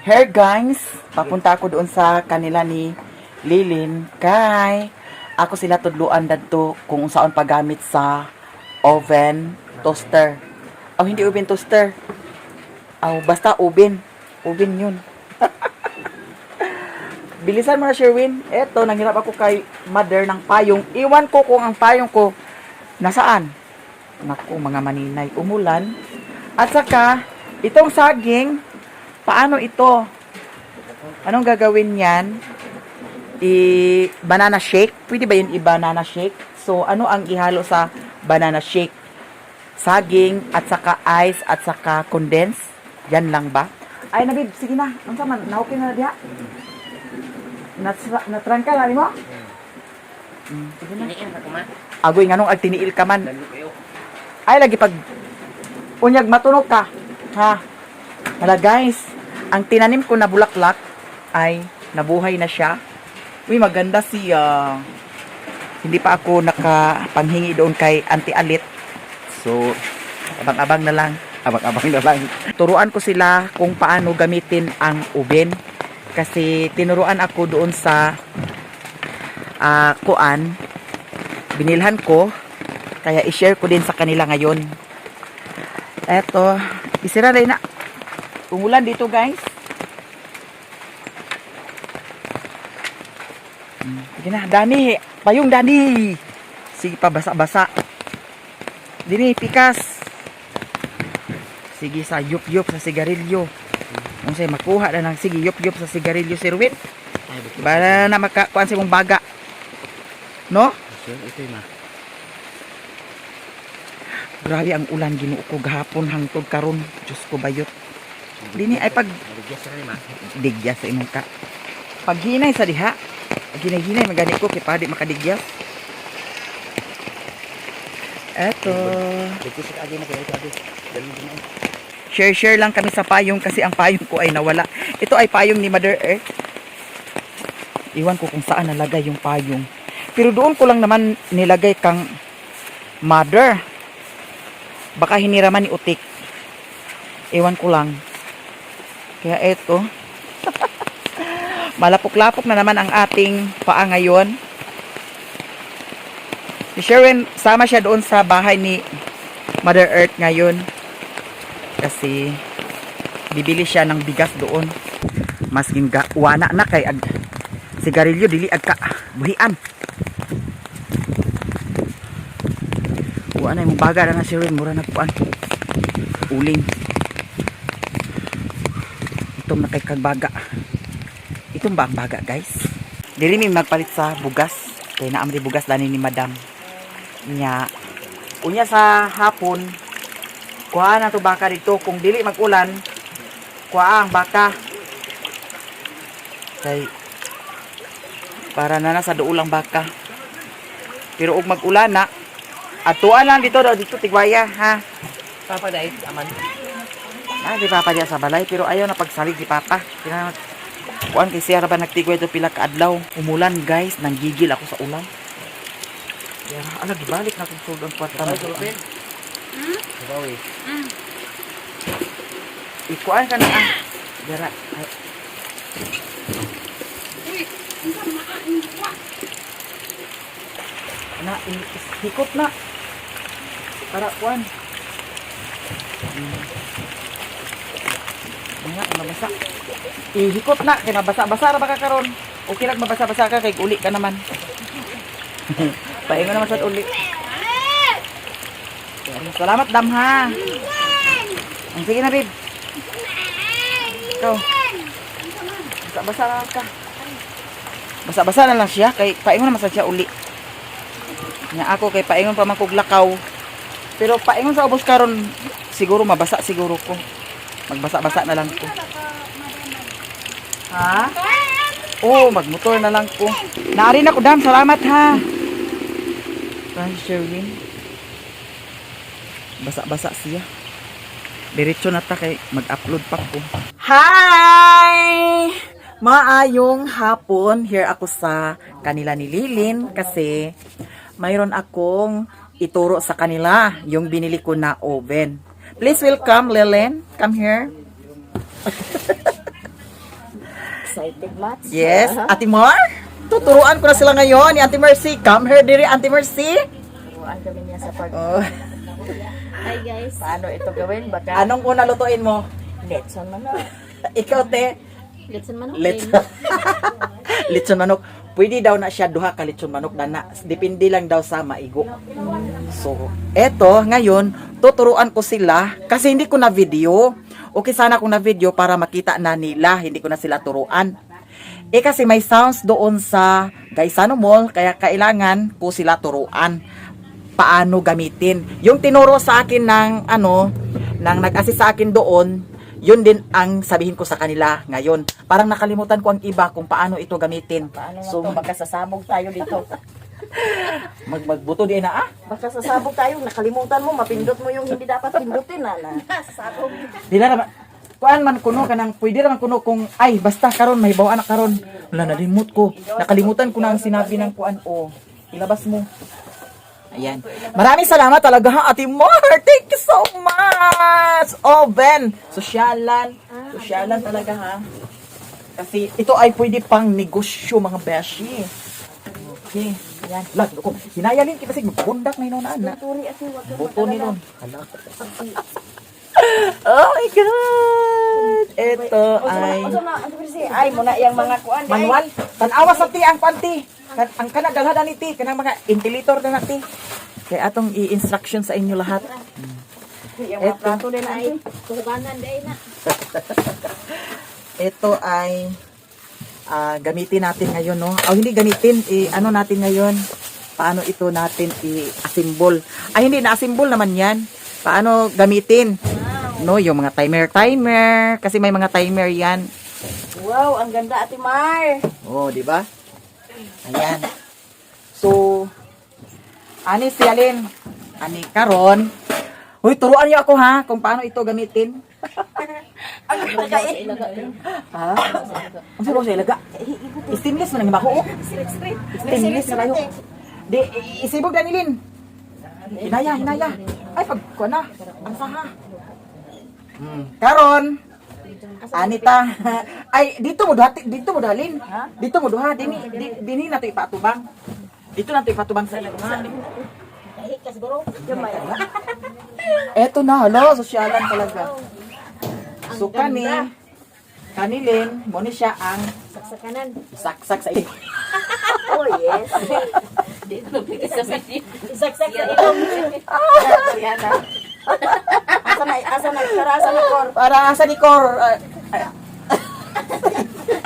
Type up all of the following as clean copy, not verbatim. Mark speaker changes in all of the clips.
Speaker 1: Here guys, papunta ako doon sa kanila ni Lilin kay ako sila tudluan dadto kung saan paggamit sa oven toaster. Oh, hindi oven toaster. Oh, basta oven. Oven yun. Bilisan mo na, Sherwin. Eto, nanghirap ako kay mother ng payong. Iwan ko kung ang payong ko nasaan. Naku, mga maninay. Umulan. At saka, itong saging, paano ito? Anong gagawin yan? Banana shake? Pwede ba yun i-banana shake? So, ano ang ihalo sa banana shake? Saging, at saka ice, at saka condense? Yan lang ba? Ay, nabib, sige na. Ang saman, na-okay na diha. Natrangka na, mo? Sige na. Agoy, nga nung agtiniil ka man. Ay, lagi pag unyag matunog ka. Ha? Hala guys, ang tinanim ko na bulaklak ay nabuhay na siya. Uy, maganda siya. Hindi pa ako nakapanghingi doon kay Auntie Alit. So, abang-abang na lang. Abang-abang na lang. Turuan ko sila kung paano gamitin ang oven. Kasi tinuruan ako doon sa kuan. Binilhan ko. Kaya i-share ko din sa kanila ngayon. Eto, isira rin na. Umulan dito guys. Sige na, Dani. Payong Dani. Sige pa, basa-basa. Dini, pikas. Sige sa yup-yup sa sigarilyo. Kung sa'yo makuha na ng sige yup-yup sa sigarilyo, Sir Win. Para na makakuan sa mong baga. No?
Speaker 2: Ito na.
Speaker 1: Grabe ang ulan, Ginoo ko gahapon hangtod karon. Diyos ko bayot. Dini ay pag digyas sa imong ka. Pag hinay sa diha. Pag hinay-hinay magani ko kay padi makadigyas. Eto. Share lang kami sa payong kasi ang payong ko ay nawala. Ito ay payong ni Mother Earth. Iwan ko kung saan nalagay yung payong. Pero doon ko lang naman nilagay kang Mother. Baka hiniraman ni Utik. Iwan ko lang. Kaya eto. Malapok-lapok na naman ang ating paa ngayon. Si Sherwin, sama siya doon sa bahay ni Mother Earth ngayon. Kasi bibili siya ng bigas doon. Maskin ga wana na kay sigarilyo dili agka buhian. Wana imong baga na Sherwin mura na kuan. Uling. Itong na kay kagbaga. Itong ba ang baga guys? Dili mi magpalit sa bugas. Kay naamri bugas dani ni Madam. Nya unya sa hapon kuha na to baka dito kung dili mag-ulan kuha ang baka kay para na sa duulang baka pero og mag-ulan na atuan lang dito daw dito tigwaya ha
Speaker 2: Papa dahil aman.
Speaker 1: di papa diya sa balay pero ayaw na pagsalig si papa kuan kay siya ra ba nagtigway to pila ka adlaw umulan guys nanggigil ako sa ulan kaya ala gibalik na kung sud ang kwarta mo
Speaker 2: Bawi.
Speaker 1: Ikuan ka na ah. Dara. Na, hikot na. Para kuan. Nga, mabasa. Ihikot na, kaya mabasa-basa ra ba ka karon? Okay lang mabasa-basa ka, kay uli ka naman. Paingon naman sa uli. Salamat, Dam, ha. Sige na, babe. Ikaw. Basa-basa na ka. Basa-basa na lang siya. Kay paingon naman sa siya uli. Nya ako, kay paingon pa man kog lakaw. Pero paingon sa ubos karon siguro mabasa siguro ko. Magbasa-basa na lang ko. Ha? Oh, magmotor na lang ko. Naarin ako, Dam. Salamat, ha. Bye, Sherwin. Basa-basa siya. Diretso na ta kay mag-upload pa ko. Hi! Maayong hapon. Here ako sa kanila ni Lilin kasi mayroon akong ituro sa kanila yung binili ko na oven. Please welcome Lilin. Come here.
Speaker 3: Excited much?
Speaker 1: Yes, Ate Mar. Tuturuan ko na sila ngayon ni Auntie Mercy. Come here, diri, Auntie Mercy.
Speaker 3: Turuan kami niya sa pag...
Speaker 1: Oh.
Speaker 3: Hi guys. Paano ito gawin? Baka...
Speaker 1: Anong una lutuin mo?
Speaker 3: Letson manok.
Speaker 1: Ikaw, te.
Speaker 3: Letson manok.
Speaker 1: Litson manok. Pwede daw na siya duha ka litson manok na depende lang daw sa maigo. So, eto ngayon tuturuan ko sila kasi hindi ko na video. Okay sana kung na video para makita na nila, hindi ko na sila turuan. Kasi may sounds doon sa Gaisano Mall kaya kailangan ko sila turuan paano gamitin. Yung tinuro sa akin ng nang nag-assist sa akin doon, yun din ang sabihin ko sa kanila ngayon. Parang nakalimutan ko ang iba kung paano ito gamitin.
Speaker 3: Paano so, baka sasabog tayo dito.
Speaker 1: Magbuto din na
Speaker 3: Baka sasabog tayo, nakalimutan mo, mapindot mo yung hindi dapat pindutin na. Sasabog.
Speaker 1: Di na naman. Kuan man kuno kanang pwede naman kuno kung ay basta karon may bawaan na karon. Wala na limot ko. Nakalimutan ko na ang sinabi ng kuan ilabas mo. Ayan. Maraming salamat talaga ha, Ate Mar. Thank you so much. Oh, Ben. Sosyalan. Sosyalan talaga ha. Kasi ito ay pwede pang negosyo mga beshi. Okay. Ayan. Lag, ko. Hinayalin kita sig magpundak na inon na. Buto ni nun. Oh my God. Ito
Speaker 3: ay muna yung mga kuan.
Speaker 1: manual. Tanawa sa ti ang panti. Ang kanadalhadan ni ti kanang mga ventilator na ti. Kaya atong i-instruction sa inyo lahat.
Speaker 3: Yung mga plato din ay kuganan din na.
Speaker 1: Ito ay gamitin natin ngayon, no? O hindi gamitin, ano natin ngayon? Paano ito natin i-assemble? Ay hindi na-assemble naman 'yan. Paano gamitin? No, yung mga timer kasi may mga timer 'yan.
Speaker 3: Wow, ang ganda Ate Mar.
Speaker 1: Oh, di ba? Ayan. So, ani si Alin, ani karon. Hoy, turuan niyo ako ha kung paano ito gamitin.
Speaker 3: Ang ganda eh.
Speaker 1: Ha? Ang sarap sa ilaga. Stainless man ang mako. Stainless na kayo. Di isibog na nilin. Hinaya. Ay pag ko na. Ang saha. Karon. Anita. Ay dito mo dalin. Dito mo duha dini nato ipatubang. Dito nato ipatubang sa ilaga. Eto na, hala, sosyalan talaga. So kanilin, mo ni siya ang
Speaker 3: Saksakanan.
Speaker 1: saksak sa iyo.
Speaker 3: Oh yes. Dito nagpikit sa video. Isaksak sa ilong. Yan na. Asa na kor.
Speaker 1: Para sa Nicor.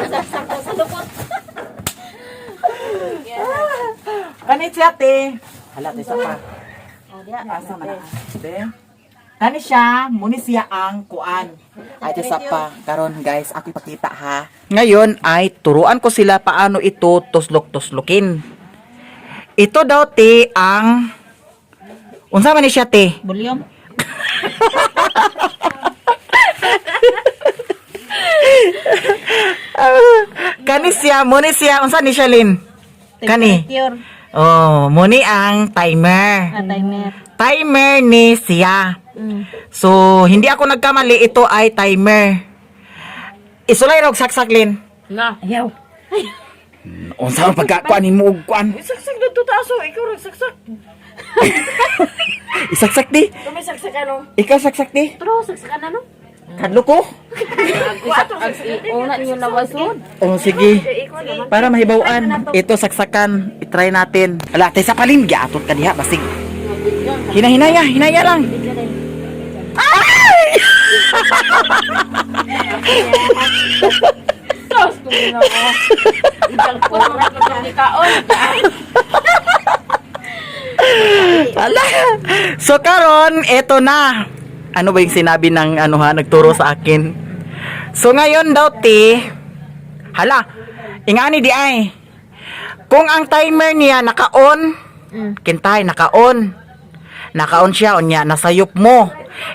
Speaker 3: Saksak ko sa lupot.
Speaker 1: Kanit siya, te. Hala, te, sa pa. Asa man na. Te. Kani siya, muni siya ang kuan. Ay, te, sa pa. Karon guys, ako ipakita ha. Ngayon ay turuan ko sila paano ito tuslok-tuslokin. Ito daw, te, ang... Unsa man ni siya, te?
Speaker 3: Bulyom.
Speaker 1: Kani siya, muni siya. Unsa ni siya, Lin? Kani? Oh, muni ang timer.
Speaker 3: Timer.
Speaker 1: Timer ni siya. So, hindi ako nagkamali. Ito ay timer. Isulay rog saksak, Lin.
Speaker 3: Na. Ayaw.
Speaker 1: Unsa ang pagkakuanin mo og kuan?
Speaker 3: Saksak na tutaso. Ikaw rin saksak.
Speaker 1: Isaksak di.
Speaker 3: Kami saksak ano?
Speaker 1: Ikaw saksak di.
Speaker 3: Pero saksak ano?
Speaker 1: Kadlo ko.
Speaker 3: Una niyo na wasod.
Speaker 1: Oh, sige. Para mahibawan. Ito saksakan. I-try natin. Ala, tay sa palin giatot ka diha basig. Hinaya lang. Ay!
Speaker 3: Tos ko na ako. Ibang pura ko ni kaon.
Speaker 1: Ala. So karon, eto na. Ano ba yung sinabi ng nagturo sa akin? So ngayon daw, te, hala, ingani di ay. Kung ang timer niya naka-on, kintay, naka-on siya, onya, nasayop mo.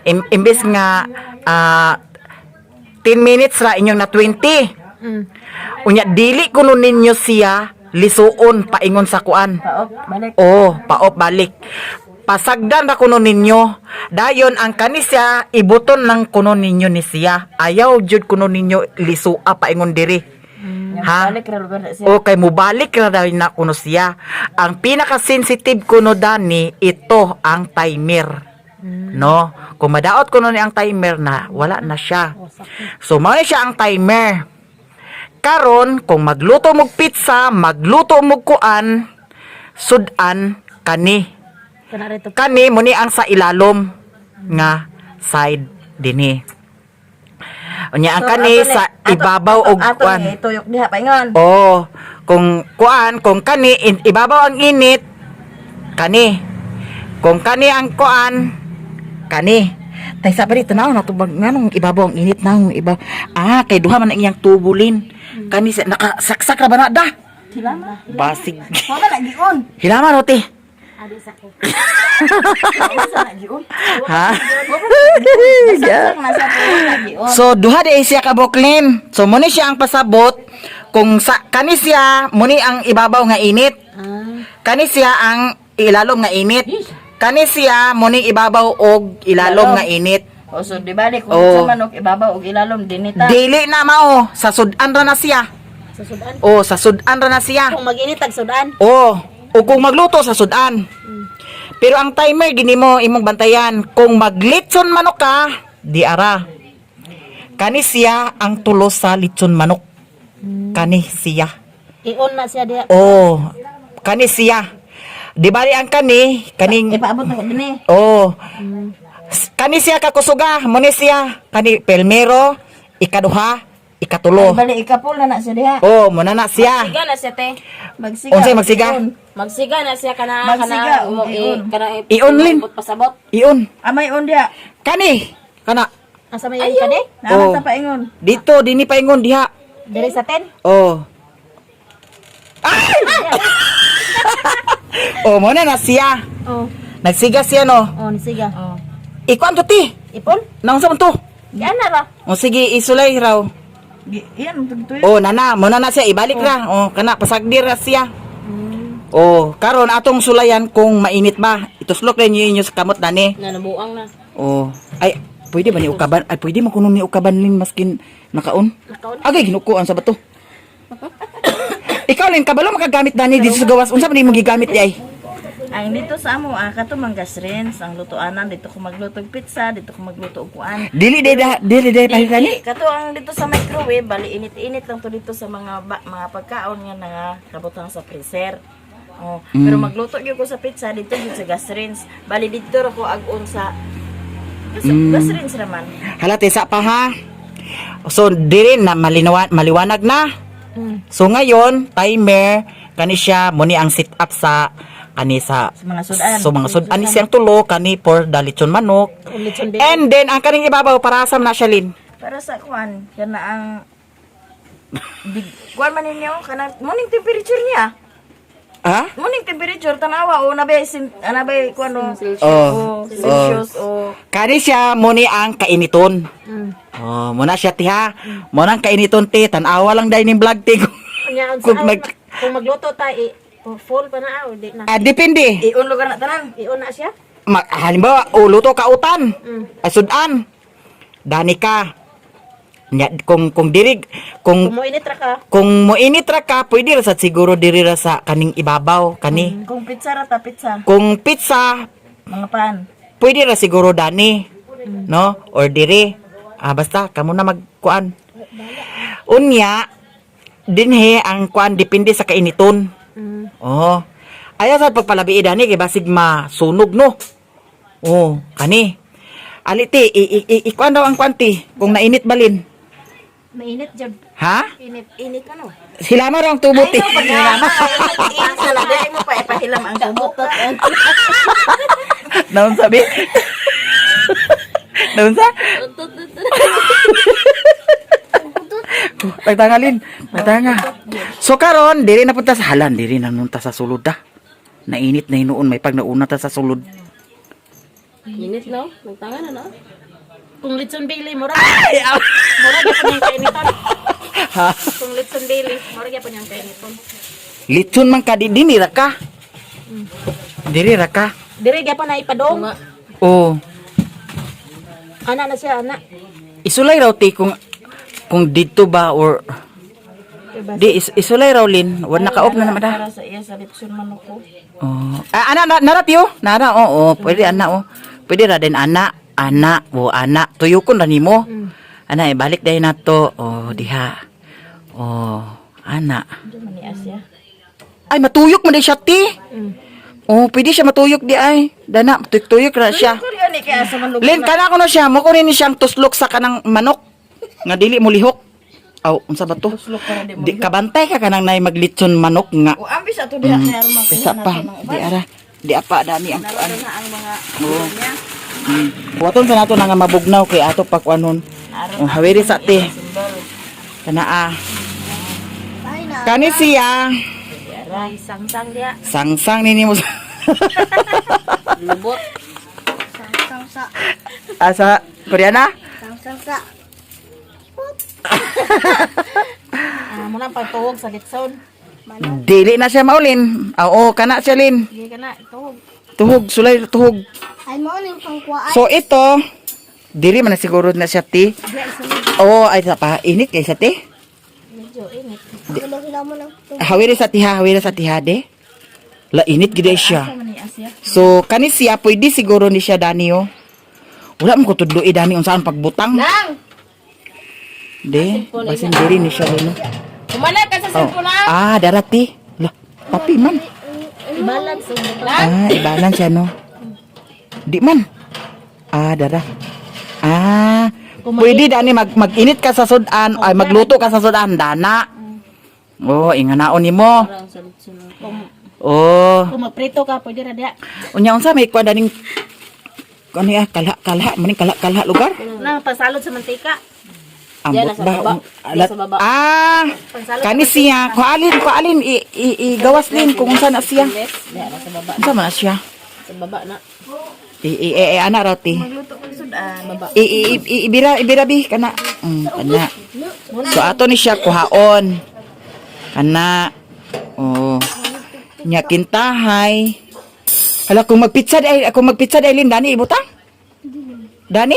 Speaker 1: Imbes nga, 10 minutes ra inyong na 20. Unya, dili kuno ninyo siya, lisuon, paingon sa kuan.
Speaker 3: Balik.
Speaker 1: Oh, paop, balik. Pasagdan na kuno ninyo. Dayon ang kanisya ibuton lang kuno ninyo ni siya. Ayaw jud kuno ninyo lisua paingon diri. Ha?
Speaker 3: Balik ra lugar na siya.
Speaker 1: Okay, mubalik na daw na kuno siya. Ang pinaka-sensitive kuno dani, ito ang timer. No? Kung madaot kuno ni ang timer na, wala na siya. So, mao siya ang timer. Karon, kung magluto mog pizza, magluto mog kuan, sudan, kani.
Speaker 3: Kana rito.
Speaker 1: Kani, muni ang sa ilalom nga side dinhi. Unya ang kani sa ibabaw og kuan.
Speaker 3: Tuyok diha paingon.
Speaker 1: Oh, kung kuan, kung kani ibabaw ang init, kani. Kung kani ang kuan, kani. Tay sa bali tanaw na tubag nganong ibabaw ang init nang iba. Ah, kay duha man ang iyang tubulin. Kani sa nakasaksak ra ba na da?
Speaker 3: Hilama.
Speaker 1: Basig.
Speaker 3: Wala na gion.
Speaker 1: Hilaman oti.
Speaker 3: Adi sa ko. Wala na gion.
Speaker 1: Ha?
Speaker 3: Saksak na sa ko na gion.
Speaker 1: So duha di siya ka buklin. So muni siya ang pasabot kung sa kani siya muni ang ibabaw nga init. Kani siya ang ilalom nga init. Kani siya muni ibabaw og ilalom nga init.
Speaker 3: O so di bali kung
Speaker 1: Oh.
Speaker 3: sa manok ibabaw og ilalom dinita.
Speaker 1: Dili na mao sa sudan ra na siya.
Speaker 3: Sa sudan.
Speaker 1: Oh, sa sudan ra na siya.
Speaker 3: Kung mag-init tag sudan.
Speaker 1: Oh, o kung magluto sa sudan. Pero ang timer gini mo imong bantayan kung maglitson manok ka, di ara. Kani siya ang tulos sa litson manok. Kani siya.
Speaker 3: I-on na siya diha.
Speaker 1: Oh, kani siya. Di bali ang kaning
Speaker 3: Ipaabot na ko dinhi.
Speaker 1: oh. Kani siya kakusuga, muni siya kani pelmero, ikaduha, ikatulo.
Speaker 3: Bali ikapul na siya diha.
Speaker 1: Oh, muna na siya.
Speaker 4: Magsiga na siya, te.
Speaker 3: Magsiga.
Speaker 1: Unsay magsiga?
Speaker 4: Magsiga na siya kana
Speaker 3: Magsiga,
Speaker 1: I-online.
Speaker 4: pasabot.
Speaker 1: Iyon.
Speaker 3: Amay on diha.
Speaker 1: Kani. Kana.
Speaker 4: Asa may yan ka, de?
Speaker 1: Oh.
Speaker 3: Naman ta paingon.
Speaker 1: Dito dini paingon diha.
Speaker 4: Diri sa 10.
Speaker 1: Oh. Ay! Oh, muna na siya.
Speaker 4: Oh.
Speaker 1: Nagsiga siya no.
Speaker 4: Oh, siga.
Speaker 3: Oh.
Speaker 1: Ikuan to ti.
Speaker 4: Ipon?
Speaker 1: Naunsa man to?
Speaker 4: Yan na ra.
Speaker 1: O sige, isulay raw.
Speaker 3: Iyan tugtuy.
Speaker 1: Oh, nana, muna na siya ibalik ra. Oh, kana pasagdir ra siya. Oh, karon atong sulayan kung mainit ba. Ituslok rin inyo sa kamot dani.
Speaker 4: Na nabuang na.
Speaker 1: Oh, ay pwede ba ni ukaban? Ay pwede mo kuno ni ukaban lin maskin nakaon.
Speaker 4: Nakaon?
Speaker 1: Agay ginukuan sa bato. Ikaw lin kabalo makagamit dani dito sa gawas. Unsa man imong gigamit di ay?
Speaker 3: Ang dito sa amo kato manggas rins ang lutoanan dito ko magluto og pizza, dito ko magluto og kuan.
Speaker 1: Dili pahitani.
Speaker 3: Kato ang dito sa microwave, bali init-init lang to dito sa mga pagkaon nga nakabutang sa freezer. Oh, pero magluto gyud ko sa pizza dito gyud sa gas rinse. Bali dito ra ko ag-on sa gas rinse raman.
Speaker 1: Halate sa pa ha. So diri na maliwanag na. So ngayon, timer kani siya muni ang sit up sa kani sa
Speaker 3: Mga sudan.
Speaker 1: so mga sud ani siyang tulo kani for dalitson manok.
Speaker 4: Ulitson din.
Speaker 1: And then ang kaning ibabaw para sa na siya lin.
Speaker 3: Para sa kuan, kana ang kuan man ninyo kana morning temperature niya.
Speaker 1: Ha?
Speaker 3: Morning temperature tanawa o nabay kuan no.
Speaker 1: Oh.
Speaker 3: Celsius o
Speaker 1: Kani siya muni ang kainiton. Oh, muna siya ti ha. Muna ang kainiton ti tan-awa lang dai ning vlog ti.
Speaker 4: Anya
Speaker 1: Kung
Speaker 4: unsa
Speaker 1: mag-
Speaker 4: kung magluto ta full pa na di na.
Speaker 1: Depende.
Speaker 3: i-on lugar na tanan.
Speaker 4: I-on na siya.
Speaker 1: Halimbawa, luto ka utan. Ay sudan. Dani ka. Nya, kung dirig
Speaker 4: Kung mo init ra ka.
Speaker 1: kung moinit ra ka, pwede ra sa siguro diri ra sa kaning ibabaw kani.
Speaker 3: Kung pizza ra ta pizza,
Speaker 1: Kung pizza,
Speaker 3: mga pan.
Speaker 1: pwede ra siguro dani. No? Or diri. Basta kamo na magkuan. Unya dinhe ang kuan depende sa kainiton. Oh. Ayaw sa pagpalabi dani kay basig masunog no. Oh, kani. Aliti, ikuan daw ang kwanti kung nainit balin.
Speaker 4: Mainit jud.
Speaker 1: Ha?
Speaker 4: Init ano?
Speaker 1: Hilama raw ang tubot eh.
Speaker 3: Paghilama. Isa na dili mo pa ipahilam ang tubok.
Speaker 1: Naon sabi? Naon sa? Tagtangalin. Tagtanga. So karon, diri na punta sa halan, diri na nunta sa sulod da. Nainit na hinuon, may pag nauna ta sa sulod.
Speaker 4: Init no? Nagtanga na no? Kung litson bili mo ra.
Speaker 1: Ay,
Speaker 4: Mura gyapon yung kainiton.
Speaker 1: ha?
Speaker 4: Kung litson bili, mura gyapon yung kainiton.
Speaker 1: Litson man ka, diri ra ka. Diri ra ka.
Speaker 4: Diri gyapon na ipadong.
Speaker 1: Oh,
Speaker 4: Ana na siya, ana.
Speaker 1: isulay raw ti kung dito ba or Di isulay raw lin. Wala naka-off na naman
Speaker 3: Para
Speaker 1: da.
Speaker 3: sa iya sa litson manok ko.
Speaker 1: Oh. Ah, ana nara tiyo. Nara oo, pwede ana oh. Pwede ra din ana. Ana, ana. Tuyukon ra nimo. Ana balik dai nato. Oh, diha. Oh, ana.
Speaker 3: Di man ni Asya.
Speaker 1: Ay matuyok man di siya ti. Oh, pwede siya matuyok di ay. Dana, tuyok ra siya.
Speaker 3: Ko ni kaya sa manok.
Speaker 1: Len kana ko na siya, mo ko rin siyang tuslok sa kanang manok. Nga dili mo lihok. Aw, unsa ba to?
Speaker 3: Tuslok para di mo.
Speaker 1: Di kabantay ka kanang nay maglitson manok nga.
Speaker 3: O ambis ato diha kay aron
Speaker 1: Kaysa pa, di ara. Di apa dani ang kuan.
Speaker 3: Naroon na ang mga niya.
Speaker 1: Waton sa nato nga mabugnaw kay ato pa kuanon. Oh, hawiri sa ti. Kana Kani siya.
Speaker 3: Aray sang-sang dia.
Speaker 1: Sangsang nini mo.
Speaker 3: Lubot.
Speaker 1: Asa Koreana?
Speaker 3: Muna pagtuwog sa litson.
Speaker 1: Dili na siya maulin. Oo, kana siya lin.
Speaker 3: Sige ka na, tuwog.
Speaker 1: Tuhog, sulay tuhog.
Speaker 5: Ay mo ning pangkuan.
Speaker 1: So ito, dili man na siguro na siya ti. Oo, ay sa pa init kay sa ti.
Speaker 3: Medyo init.
Speaker 5: Hila mo lang.
Speaker 1: Hawiri sa tiha de. La init gid siya.
Speaker 3: Sa man ni Asya.
Speaker 1: So kani siya pwede siguro ni siya dani oh. Wala mo ko tudloi dani unsaan pagbutang.
Speaker 3: Lang!
Speaker 1: De, basin diri ni siya no.
Speaker 3: Kumana ka sa
Speaker 1: Oh.
Speaker 3: cellphone na.
Speaker 1: Ah, darati. La, papi man.
Speaker 3: Balance ang
Speaker 1: Ah, ibalan siya no. Di man. Ah, dara. Ah, pwede dani mag-init ka sa sudan, ay magluto ka sa sudan dana. Oh, inganaon nimo. Oh,
Speaker 3: Kung magprito ka, pwede na diha.
Speaker 1: unya unsa may kuan daning ano ya kalha maning kalha lugar?
Speaker 3: Na, pasalod sa mantika.
Speaker 1: Ambot
Speaker 3: nasa
Speaker 1: ba?
Speaker 3: baba. Nasa baba.
Speaker 1: Ah, kani siya. Kualin igawas din kung unsa na siya.
Speaker 3: Diha na sa baba.
Speaker 1: Unsa man na siya?
Speaker 3: Sa baba na.
Speaker 1: Ana rati.
Speaker 3: Magluto ko sudan. Baba.
Speaker 1: Ibira bi kana. Kana. So ato ni siya kuhaon. Kana. Oh. Nya kintahay. Hala kung magpizza dai lin dani ibutang. Dani?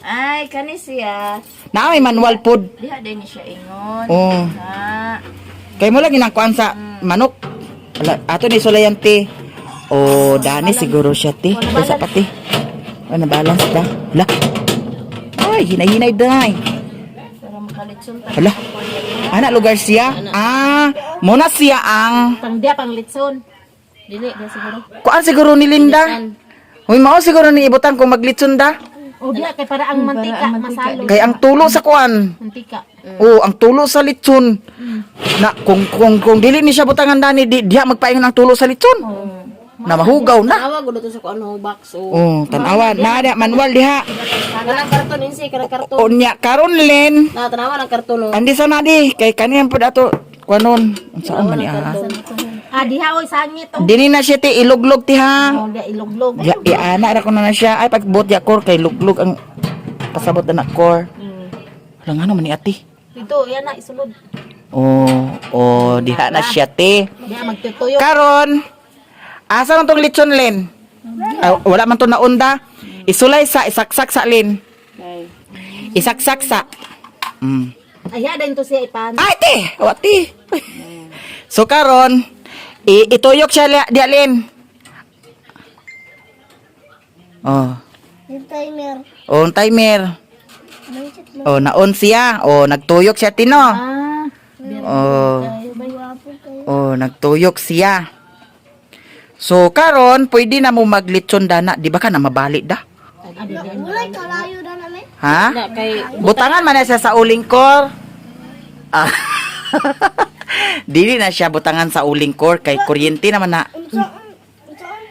Speaker 3: Ay, kani siya.
Speaker 1: Na may manual pod.
Speaker 3: Diha din ni siya ingon.
Speaker 1: Oh.
Speaker 3: Ha.
Speaker 1: Kay mo lang ginangkuan sa manok. Ala, ato ni sulayante. Oh, dani siguro siya ti. Kaysa pati. Ano balance da? Hala. Ay, hinay-hinay dai.
Speaker 3: Para makalitson ta.
Speaker 1: Hala. Ana lugar siya? Ah, muna siya ang
Speaker 4: Pang dia pang litson. Dili dia siguro.
Speaker 1: kuan siguro ni Linda. Hoy mao siguro ni ibutang kung maglitson da.
Speaker 4: O dia kay para ang mantika masalo.
Speaker 1: Kay ang tulo sa kuan.
Speaker 4: Mantika.
Speaker 1: Oh, ang tulo sa litson. Na kung dili ni siya butangan dani diha magpaingon ang tulo sa litson. Na mahugaw na.
Speaker 4: Awa gud to sa ano box o.
Speaker 1: Oh, tanawa na ada manual diha.
Speaker 4: Kanang karton insi kanang karton.
Speaker 1: Unya karon len.
Speaker 4: Na tanawa ng karton o.
Speaker 1: Andi sa na di kay kaniyan pud ato kuanon. Unsaan man niya?
Speaker 4: Ah diha oy sangit o.
Speaker 1: Dili na siya ti iluglog ti ha.
Speaker 4: Oh dia iloglog.
Speaker 1: Ya, ana ra ko na siya. Ay pagbot ya kor kay luglog ang pasabot na kor. Wala nga naman ni ati.
Speaker 4: Dito yan na isulod.
Speaker 1: Oh, diha na siya ti.
Speaker 4: Dia magtutuyo.
Speaker 1: Karon, asa man tong lechon len? Ah, wala man to naunda. Isulay sa isaksak sa len. Isaksak sa.
Speaker 4: Ay din to siya ipan.
Speaker 1: Ay ti, wati. So karon, ituyok siya di len. Oh,
Speaker 5: Yung timer.
Speaker 1: on timer. Oh, naon siya. Oh, nagtuyok siya tino.
Speaker 4: Ah.
Speaker 1: Oh.
Speaker 5: Bayapo kayo.
Speaker 1: Oh, nagtuyok siya. So karon pwede na mo maglitson dana, di ba ka na mabalik da?
Speaker 5: Mulay kalayo na namin.
Speaker 1: Ha?
Speaker 4: Na kay
Speaker 1: Butangan man na siya sa uling kor. Ah. Dili na siya butangan sa uling kor kay kuryente naman na.
Speaker 5: Unsaan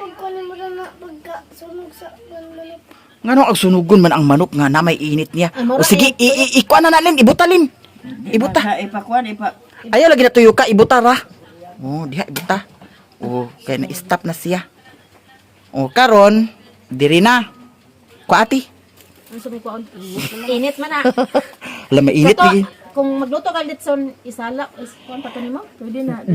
Speaker 5: pagkunin mo na pagkasunog sa manok.
Speaker 1: Ngano ang sunugon man ang manok nga na may init niya. O sige, ikuan na nalin, ibutalin. Ibuta.
Speaker 3: Ipakuan,
Speaker 1: Ayaw lagi na tuyo ka, ibuta ra. Oh, diha ibuta. Oh, kaya na-stop na siya. Oh, karon, diri na. Kuati.
Speaker 4: Ano sabi ko? Init man na.
Speaker 1: Alam, mainit.
Speaker 4: Ito,
Speaker 1: Di.
Speaker 4: kung magluto ka litson isala kuan pa to nimo? Pwede na.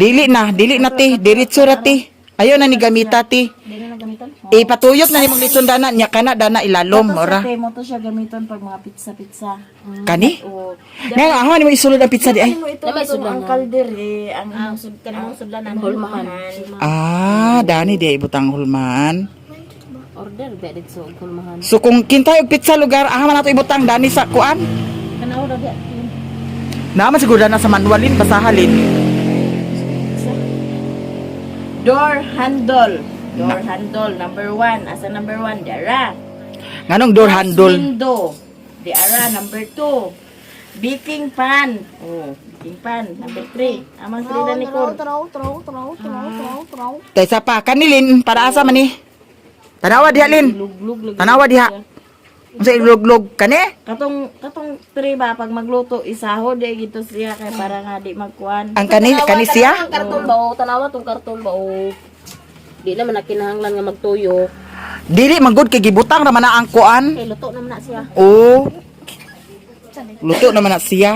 Speaker 1: Dili na ti. Diretso ra ti. Ayaw na ni gamita ti.
Speaker 4: Dili na gamitan.
Speaker 1: Ipatuyok na nimong litson dana nya kana dana ilalom ora.
Speaker 3: Mo to siya gamiton pag mga pizza-pizza.
Speaker 1: Kani?
Speaker 3: O,
Speaker 1: Nga ako nimo isulod ang pizza di ay.
Speaker 3: mo ito
Speaker 4: Damay
Speaker 3: itong
Speaker 4: sudlanan.
Speaker 3: ang kalder eh, ang
Speaker 4: Kanang sudlanan. Hulmahan.
Speaker 1: Ah, dani di ibutang hulman.
Speaker 4: Order ba dito sa hulmahan.
Speaker 1: So kung kintay og pizza lugar, aha man nato ibutang dani sa kuan.
Speaker 4: Kanaw ra ga.
Speaker 1: Naman siguro na sa manualin basahalin.
Speaker 3: door handle. Door handle, number 1. Asa number 1? Dara.
Speaker 1: Nganong door
Speaker 3: Glass
Speaker 1: handle?
Speaker 3: window. Dara, number 2. Baking pan. Oh, baking pan. Number 3. Amang salida ni Cor.
Speaker 1: Tay sa pa kanilin para asa man ni? Tanawa diha lin.
Speaker 4: Luglug lagi.
Speaker 1: Tanawa diha. Unsa iluglog kani?
Speaker 3: Katong 3 ba pag magluto isahod eh gito siya kay para nga di magkuan.
Speaker 1: Ang kani siya?
Speaker 4: Ang karton ba o tanawa tong karton ba o di naman na kinahanglan nga magtuyo.
Speaker 1: Dili manggod kay gibutang ra man na ang kuan.
Speaker 4: Kay luto naman na siya.
Speaker 1: Oh. Luto naman na siya.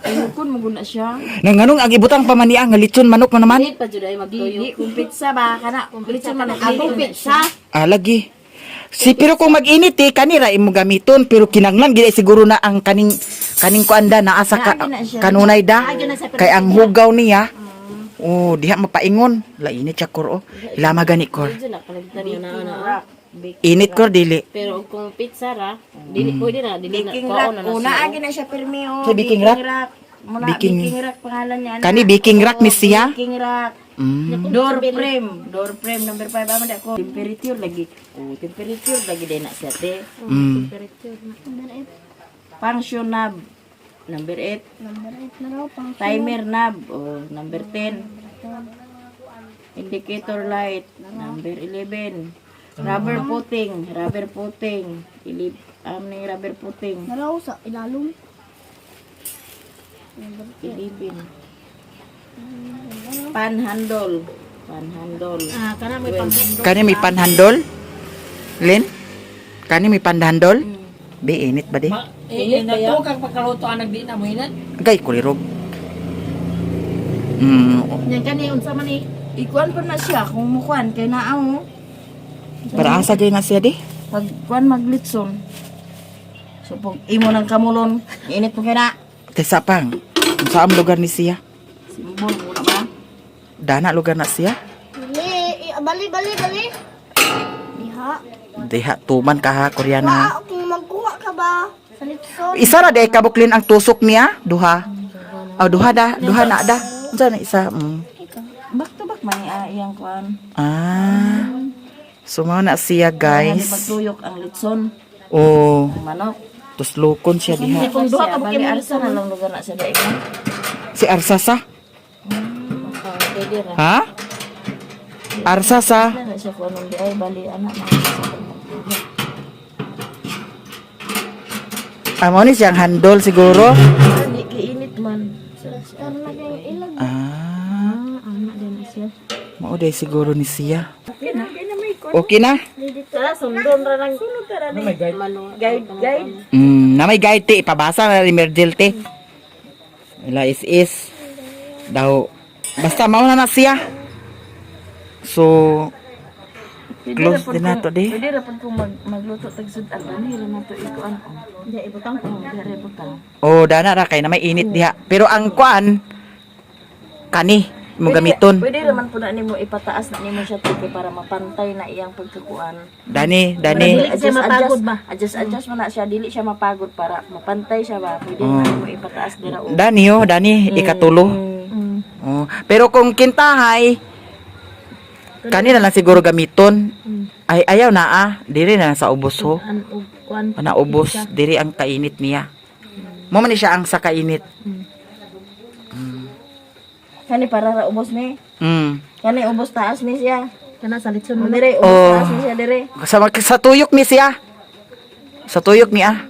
Speaker 3: Ayukon mo guna siya.
Speaker 1: Nang nganong ang ibutang pa man niya nga lechon manok man naman.
Speaker 4: Dili pa jud ay magtuyo.
Speaker 3: Di kung pizza ba kana kung pizza man ang pizza.
Speaker 1: Ah, lagi. Pero kung mag-init kanira imo gamiton pero kinanglan gid siguro na ang kaning kuanda naa sa kanunay da. Kay ang hugaw niya. Oh, diha mapaingon. La init siya kor oh. Ilama gani kor.
Speaker 4: Dili na kaligtan yun na.
Speaker 1: Init kor dili.
Speaker 4: Pero kung pizza ra, dili pwede na, dili na
Speaker 3: Baking
Speaker 4: kuha
Speaker 3: rack.
Speaker 4: na na
Speaker 3: Una
Speaker 4: siya.
Speaker 3: agi na siya permi oh.
Speaker 1: Sa baking rack?
Speaker 3: Muna
Speaker 1: Baking-
Speaker 3: baking rack pangalan niya.
Speaker 1: Kani baking rack ni siya.
Speaker 3: Baking rack.
Speaker 1: Mm.
Speaker 3: Door frame number 5 amo ko. Temperature lagi. Oh, temperature lagi din na siya te.
Speaker 1: Mm.
Speaker 3: Function knob number 8. Timer knob oh, number 10. Indicator light number 11. Rubber puting. Ning rubber puting.
Speaker 5: Naraw sa ilalong.
Speaker 3: 11. Pan handle.
Speaker 4: Ah, kana may panghandog.
Speaker 1: Kani may panhandol? Lin? Kani may panhandol? Be init ba di?
Speaker 4: Nato
Speaker 2: kang pagkaluto ang nagdi na mo hinat.
Speaker 1: Gay kulirog. Mm.
Speaker 4: Yan kani unsa man ni?
Speaker 3: Ikuan ko na siya kung mukuan kay naa mo.
Speaker 1: Para asa gay na siya di?
Speaker 3: Pag kuan maglitson. So pag imo ng kamulon, init mo kay na.
Speaker 1: Tesa pang. Sa am lugar ni siya?
Speaker 3: Simbol mo na ba?
Speaker 1: Dana lugar na siya?
Speaker 5: Bali. Diha.
Speaker 1: Diha tuman ka ha Koreana.
Speaker 5: Kung magkuha ka ba? Sa litson.
Speaker 1: Isa ra day kabuklin ang tusok niya, duha. Oh, duha na da. Unsa na isa? Mm.
Speaker 3: Back to back man iyang kuan.
Speaker 1: Ah. Sumaw na siya,
Speaker 3: Guys,
Speaker 1: guys.
Speaker 3: pagtuyok ang litson,
Speaker 1: Oh,
Speaker 3: ang manok.
Speaker 1: tuslukon siya diha.
Speaker 3: Kung duha ka bali arsa na lang lugar na sa daig.
Speaker 1: Si Arsasa?
Speaker 4: Pwede ra.
Speaker 1: Ha? Arsasa?
Speaker 3: Na siya kuan di ay bali anak na.
Speaker 1: Amo ni siyang handol siguro.
Speaker 3: Di kainit man.
Speaker 1: Ah,
Speaker 3: Anak din siya.
Speaker 1: mao day siguro ni siya. Okay na?
Speaker 3: Tara sundon ra lang sunod tara ni. Guide.
Speaker 1: Na may guide ti ipabasa na ni Mergel ti. Ila is daw basta mao na siya. So close din nato di.
Speaker 3: Pwede ra pud kung magluto tag sudan ani ra nato ikuan. Di ibutang ko, di ibutang.
Speaker 1: Oh, dana ra kay na may init diha. Pero ang kuan kani mo gamiton.
Speaker 3: Pwede naman po na nimo ipataas na nimo siya tike para mapantay na iyang pagkukuan.
Speaker 1: Dani.
Speaker 3: Dili siya mapagod ba? Adjust mo na siya, dili siya mapagod para mapantay siya ba. Pwede na nimo ipataas dira o.
Speaker 1: Dani ikatulo. Oh, pero kung kintahay kanina lang siguro gamiton. Ay ayaw na diri na sa ubos ho.
Speaker 4: Kuan
Speaker 1: Na ubos diri ang kainit niya. Mo man ni siya ang sa kainit.
Speaker 3: Kani para ra ubos ni.
Speaker 1: Mm.
Speaker 3: Kani ubos taas ni siya.
Speaker 4: kana sa litson mo.
Speaker 3: Dire ubos
Speaker 1: Oh.
Speaker 3: taas ni siya dire.
Speaker 1: Sa tuyok ni siya. Sa tuyok niya.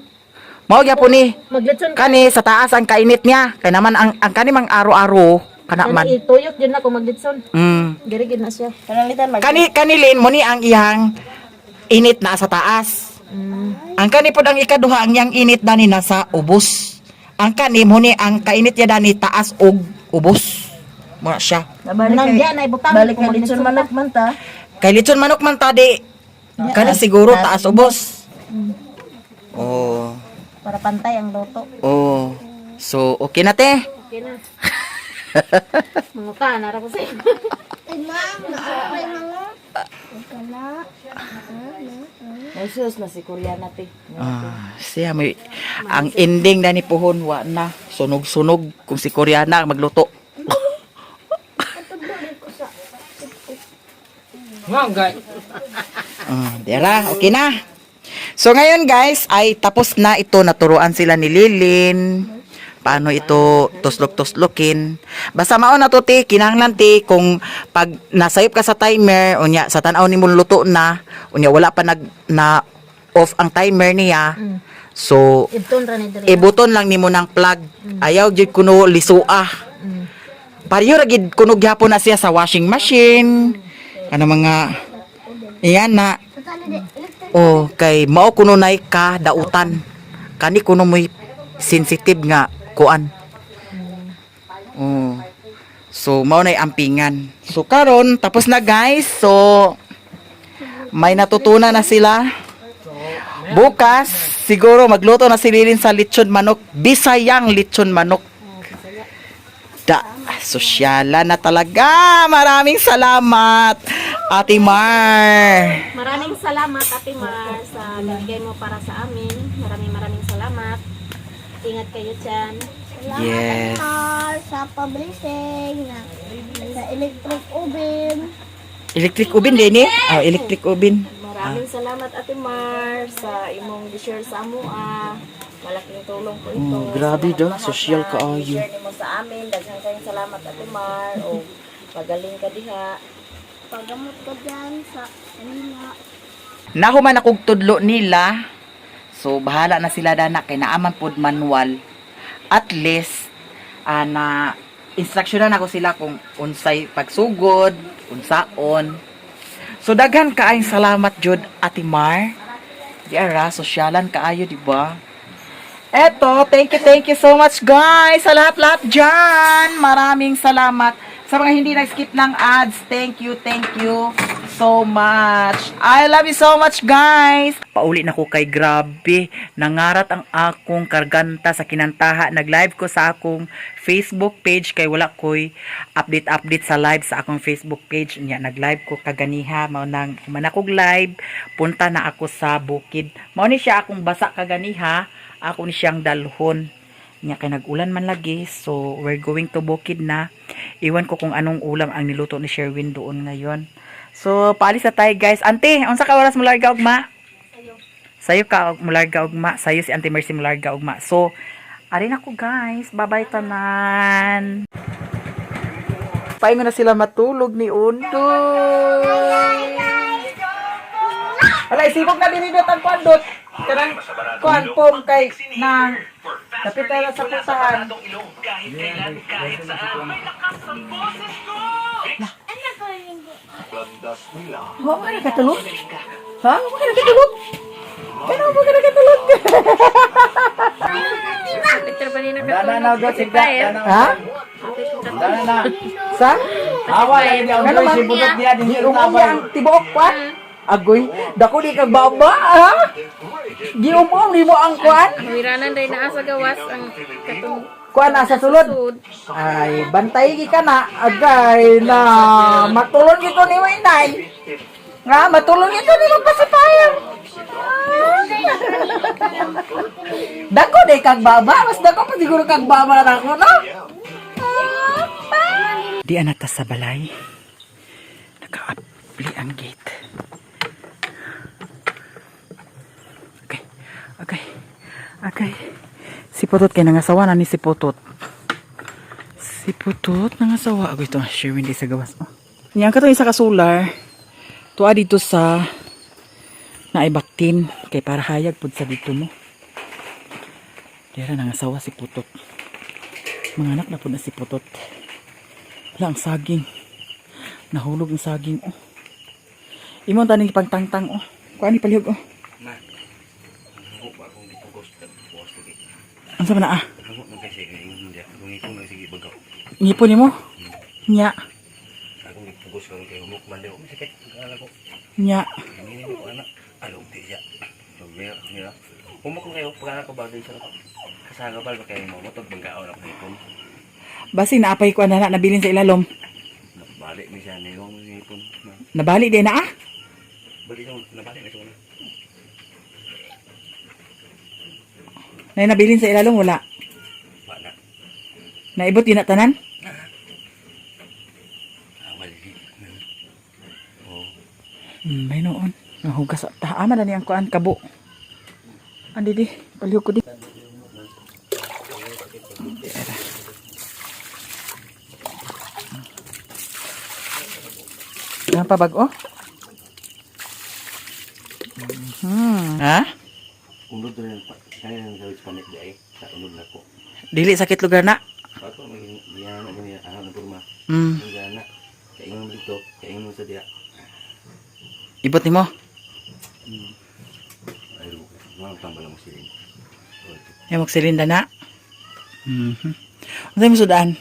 Speaker 1: Mao gyapon ni.
Speaker 4: Maglitson
Speaker 1: Kani sa taas ang kainit niya. Kay naman ang kani mang aro-aro kana man.
Speaker 4: ituyok din na ko maglitson.
Speaker 1: Mm.
Speaker 4: Diri gid na siya.
Speaker 3: Kanalitan mag
Speaker 1: Kanilin mo ni ang iyang init na sa taas. Ang kani pod ang ikaduha ang iyang init dani nasa ubos. Ang kani mo ni ang kainit niya dani taas og ubos. Mo na siya.
Speaker 3: nabalik
Speaker 4: Nang
Speaker 3: kay
Speaker 4: diyan ay butang
Speaker 3: balik
Speaker 4: kung
Speaker 3: kay litson manok man ta.
Speaker 1: Kay lechon manok man tadi. Kana siguro taas ubos. Oh.
Speaker 3: Para pantay ang loto.
Speaker 1: Oh. So, okay na te.
Speaker 4: Okay na. Mga ka, nara ko sa'yo.
Speaker 5: Ma'am, naapay mga. Huwag ka na.
Speaker 3: May sus na si Koreana te.
Speaker 1: Siya may ang ending na ni Puhon wa na sunog-sunog kung si Koreana magluto. Dera, okay na. So ngayon guys, ay tapos na ito, naturuan sila ni Lilin. Paano ito tuslok-tuslokin. Basta mao na to ti, kinahanglan ti kung pag nasayop ka sa timer, unya sa tan-aw nimo luto na, unya wala pa na off ang timer niya. So
Speaker 4: Ibton ra ni diri.
Speaker 1: ibuton lang nimo ng plug. Ayaw gyud kuno lisua. Pariyo ra gid kuno gyapon na siya sa washing machine. Ano mga iyan na. Oh, kay mao kuno nay ka dautan. Kani kuno mo'y sensitive nga kuan. Oh. So mao nay ampingan. So karon tapos na guys. So may natutunan na sila. Bukas siguro magluto na si Lilin sa lechon manok, Bisayang lechon manok. Sosyala na talaga. Maraming salamat, Ate Mar.
Speaker 4: Maraming salamat, Ate Mar, sa binigay mo para sa amin. Maraming salamat. Ingat kayo dyan.
Speaker 1: Yes.
Speaker 5: Sa publishing, sa electric oven.
Speaker 1: Electric oven din eh. Oh, electric oven.
Speaker 3: Maraming salamat Ate Mar sa imong gi-share sa amoa. Malaking tulong po ito.
Speaker 1: Grabe
Speaker 3: Sa
Speaker 1: daw,
Speaker 3: lahat
Speaker 1: social
Speaker 3: na
Speaker 1: kaayo.
Speaker 3: i-share nimo sa amin. Daghang kayong salamat Ate Mar. O pagaling ka diha.
Speaker 5: Pagamot ka dyan sa kanina.
Speaker 1: Nahuman akong tudlo nila. So bahala na sila dana kay naaman pod manual. At least na instruksyonan ako sila kung unsay pagsugod, unsaon. So daghan kaayong salamat jud Ate Mar. Di ara sosyalan kaayo di ba? Eto, thank you so much guys sa lahat-lahat dyan. Maraming salamat. Sa mga hindi nag-skip ng ads, thank you so much. I love you so much guys. Pauli na ko kay grabe. Nangarat ang akong karganta sa kinantaha. Nag-live ko sa akong Facebook page kay wala ko'y update sa live sa akong Facebook page. Nag-live ko kaganiha. Mao nang manakog live. Punta na ako sa bukid. Mao ni siya akong basa kaganiha. Ako ni siyang dalhon. Kay nag-ulan man lagi. So, we're going to bukid na. Iwan ko kung anong ulam ang niluto ni Sherwin doon ngayon. So, paalis na tayo guys. Ante, unsa ka oras mularga ugma? Sayo ka mularga ugma. Sayo si Auntie Mercy mularga ugma. So, arin ako guys. Bye-bye tanan. Paingon na sila matulog ni Undoy. Wala, isipog na dinidot ang kwandot. Karang kuan pom kay na kapit na sa pusahan. Wa ka nakatulog? Ha? Wa ka nakatulog? Kano wa ka nakatulog?
Speaker 4: Picture pa rin
Speaker 2: Dana go sigda.
Speaker 1: Ha?
Speaker 2: Dana.
Speaker 1: Sa?
Speaker 2: Awa lang di
Speaker 1: Ano
Speaker 2: ang
Speaker 1: man?
Speaker 2: si budot niya din yung
Speaker 1: Giumong
Speaker 2: tabay.
Speaker 1: ang tibuok kwan? Agoy, dako di kag baba, ha? Giumong ni mo ang kwan?
Speaker 4: Wiranan day na sa gawas ang katong
Speaker 1: Kwan na sa sulod.
Speaker 4: sud.
Speaker 1: Ay, bantay gi ka na. Agay na matulon gito ni Wainay. Nga, matulon gito ni magpasipayang. Dako di kag baba, mas dako pa siguro kag baba na ako, no? Di anata sa balay. Naka-apli ang gate. Okay. Si Putot kay nangasawa na ni si Putot. Si Putot nangasawa. Ako ito, Sherwin di sa gawas. Oh. Yan ka to isa ka solar. Tuwa dito sa naibaktin. Kay para hayag pud sa dito mo. Dira nangasawa si Putot. Mga anak na po na si Putot. Wala ang saging. Nahulog ang saging. Oh. Imong taning pagtangtang. Oh. Kuha ni palihog. Oh. Ang sama na Ngipon ni mo? Nya. Nya.
Speaker 6: Along di siya. Sober niya. Pumakong kayo pagkana ko bagay sa kasagabal ba kayo mo motog bangkaon ako nipon.
Speaker 1: Basi naapay ko na nabilin sa ilalom.
Speaker 6: Balik ni siya ni yung nipon.
Speaker 1: Nabali din na ah.
Speaker 6: Balik siya nabalik na siya.
Speaker 1: Na nabilin sa ilalom wala.
Speaker 6: Wala.
Speaker 1: Naibot yun na tanan.
Speaker 6: Mali. Oh.
Speaker 1: May noon. Nahugas at ama na niyang kuan kabo. Andi di, paliw ko di. Yan pa bago? Ha?
Speaker 6: Unod rin pa. Kaya ang gawin sa panik di ay sa unod na ko.
Speaker 1: Dili sakit lugar na.
Speaker 6: Ako may diyan na ganyan ano na porma.
Speaker 1: Hmm.
Speaker 6: Ang gana. Kaingon mo dito, kaingon mo sa diya.
Speaker 1: Ibot ni mo.
Speaker 6: Ay, mga tambal mo silin.
Speaker 1: Yung magsilinda na. Ano tayo mo sudaan?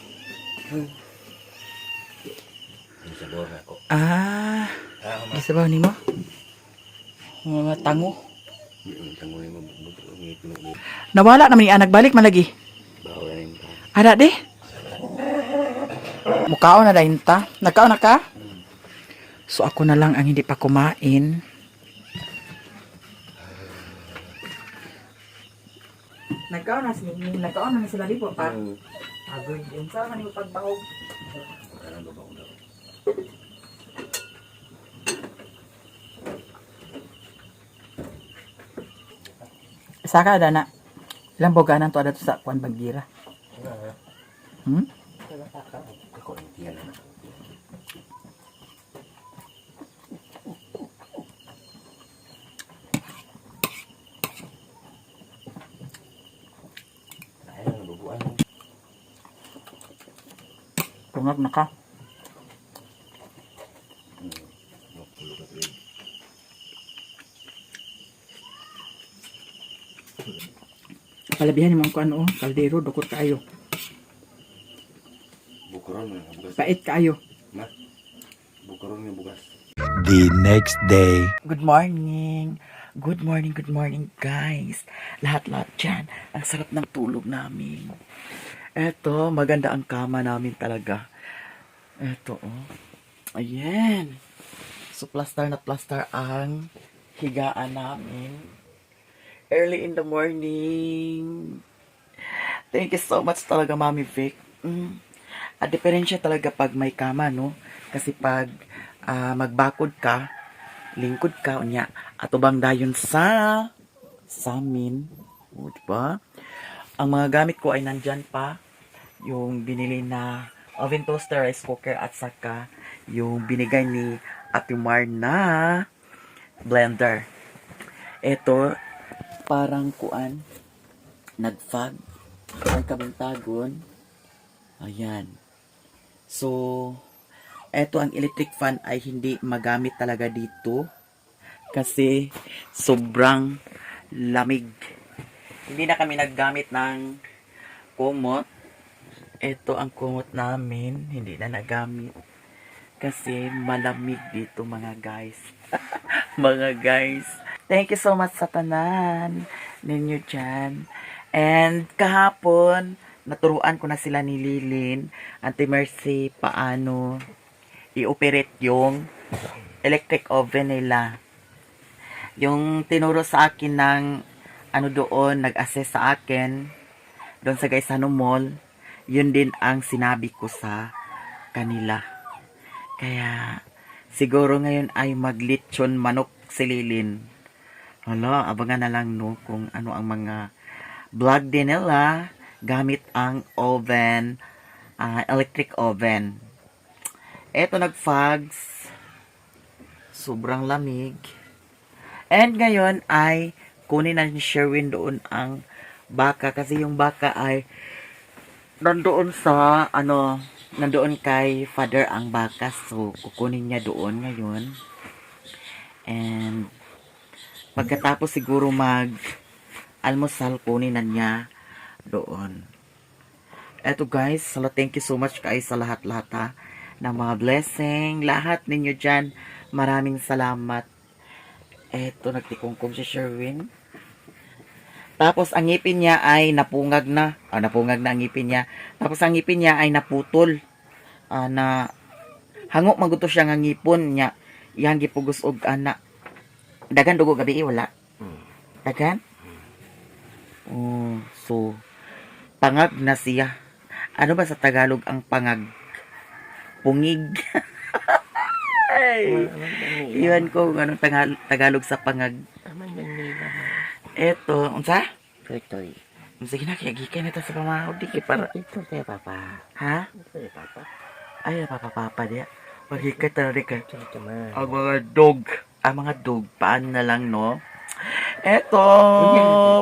Speaker 6: Yung sabor na ko.
Speaker 1: Ah. Gisabaw ni mo? Mga tango.
Speaker 6: Yung tango ni mo.
Speaker 1: Nawala naman ni anak balik malagi.
Speaker 6: Bawa rin ka.
Speaker 1: Ada deh. Mukhaon na dahin ta. Nagkaon na ka? So ako na lang ang hindi pa kumain. Nagkaon na sila lipo pa. Agoy, yung sa man yung pagbahog.
Speaker 6: Parang babaw daw.
Speaker 1: Isa ka dana. Ilang boganan to ada to sa kuan Bagira.
Speaker 6: Ako ang tiyan na. Ayun, nabubuan.
Speaker 1: Tungag na ka. Palabihan mo ang kuan o. Kaldero, dukot kaayo.
Speaker 6: Bukaron na bugas.
Speaker 1: Pait kaayo.
Speaker 6: Ma. Bukaron nga bugas.
Speaker 7: The next day.
Speaker 1: Good morning. Good morning guys. Lahat-lahat dyan. Ang sarap ng tulog namin. Eto, maganda ang kama namin talaga. Eto, oh. Ayan. So, plaster na plaster ang higaan namin. Early in the morning. Thank you so much talaga, Mami Vic. At diferensya talaga pag may kama, no? Kasi pag magbakod ka, lingkod ka, unya, at ubang dayon sa amin. O, diba? Ang mga gamit ko ay nandyan pa. Yung binili na oven toaster, rice cooker, at saka yung binigay ni Ate Mar na blender. Ito, parang kuan, nagfag, ang kabintagon. Ayan. So, eto ang electric fan ay hindi magamit talaga dito kasi sobrang lamig. Hindi na kami naggamit ng kumot. Ito ang kumot namin, hindi na nagamit kasi malamig dito mga guys. Mga guys, thank you so much sa tanan ninyo dyan. And kahapon, naturuan ko na sila ni Lilin, Auntie Mercy, paano i-operate yung electric oven nila. Yung tinuro sa akin ng ano doon, nag-assess sa akin, doon sa Gaisano Mall, yun din ang sinabi ko sa kanila. Kaya, siguro ngayon ay maglitsyon manok si Lilin. Hala, abangan na lang no kung ano ang mga vlog din nila gamit ang oven, electric oven. Eto nagfags. Sobrang lamig. And ngayon ay kunin na ni Sherwin doon ang baka kasi yung baka ay nandoon sa nandoon kay father ang baka, so kukunin niya doon ngayon. And pagkatapos siguro mag almusal, kunin na niya doon. Eto guys, thank you so much guys sa lahat-lahat ha, ng mga blessing. Lahat ninyo dyan, Maraming salamat. Eto, nagtikungkong si Sherwin. Tapos, ang ngipin niya ay napungag na. Napungag na ang ngipin niya. Tapos, ang ngipin niya ay naputol. Na hangok maguto siya nga ngipon niya. Iyang gipugos og anak. Dagan dugo gabi wala. Dagan? Oh, so pangag na siya. Ano ba sa Tagalog ang pangag? Pungig. Ay, iwan ko kung anong Tagalog sa pangag. Eto, unsa?
Speaker 2: Victory.
Speaker 1: Sige na, kaya gikan na ta sa pamahod. Di kaya para...
Speaker 2: Ito kay Papa.
Speaker 1: Ha?
Speaker 2: Ito kay Papa.
Speaker 1: Ay, papa dia. Maghikat na rin ka.
Speaker 2: Ito man.
Speaker 1: Ang mga dog. Ang mga dog. Paan na lang, no? Eto,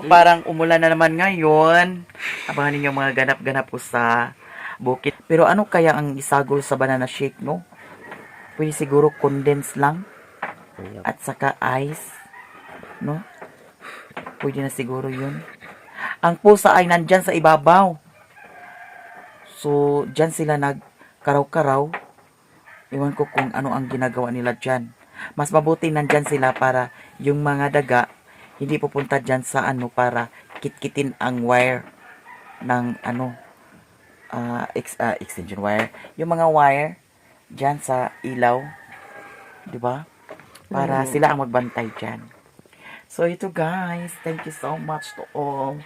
Speaker 1: parang umulan na naman ngayon. Abangan ninyo mga ganap-ganap ko sa bukit. Pero ano kaya ang isagol sa banana shake, no? Pwede siguro condense lang. At saka ice. No? Pwede na siguro yun. Ang pusa ay nandyan sa ibabaw. So, dyan sila nagkaraw-karaw. Iwan ko kung ano ang ginagawa nila dyan. Mas mabuti nandyan sila para yung mga daga hindi pupunta dyan sa ano para kitkitin ang wire ng ano extension wire. Yung mga wire dyan sa ilaw. Diba? Para sila ang magbantay dyan. So, ito guys. Thank you so much to all.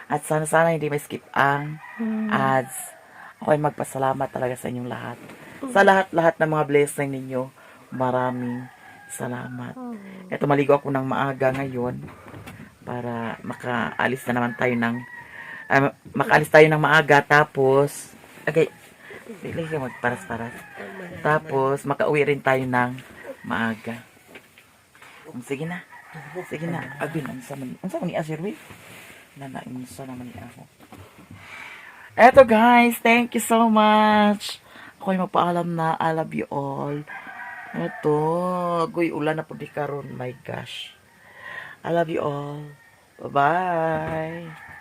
Speaker 1: At sana hindi may skip ang ads. Ako ay magpasalamat talaga sa inyong lahat. Sa lahat-lahat ng mga blessing ninyo, maraming salamat. Ito, maligo ako ng maaga ngayon para makaalis na naman tayo ng makaalis tayo ng maaga tapos bigla kayo magparas-paras. Tapos, makauwi rin tayo ng maaga. Sige na. Agin, ang sama ni Asirwi. Nanaimsa naman ni ako. Eto guys, thank you so much. Ako ay magpaalam na. I love you all. Eto, agoy ulan na po di karon. My gosh. I love you all. Bye-bye.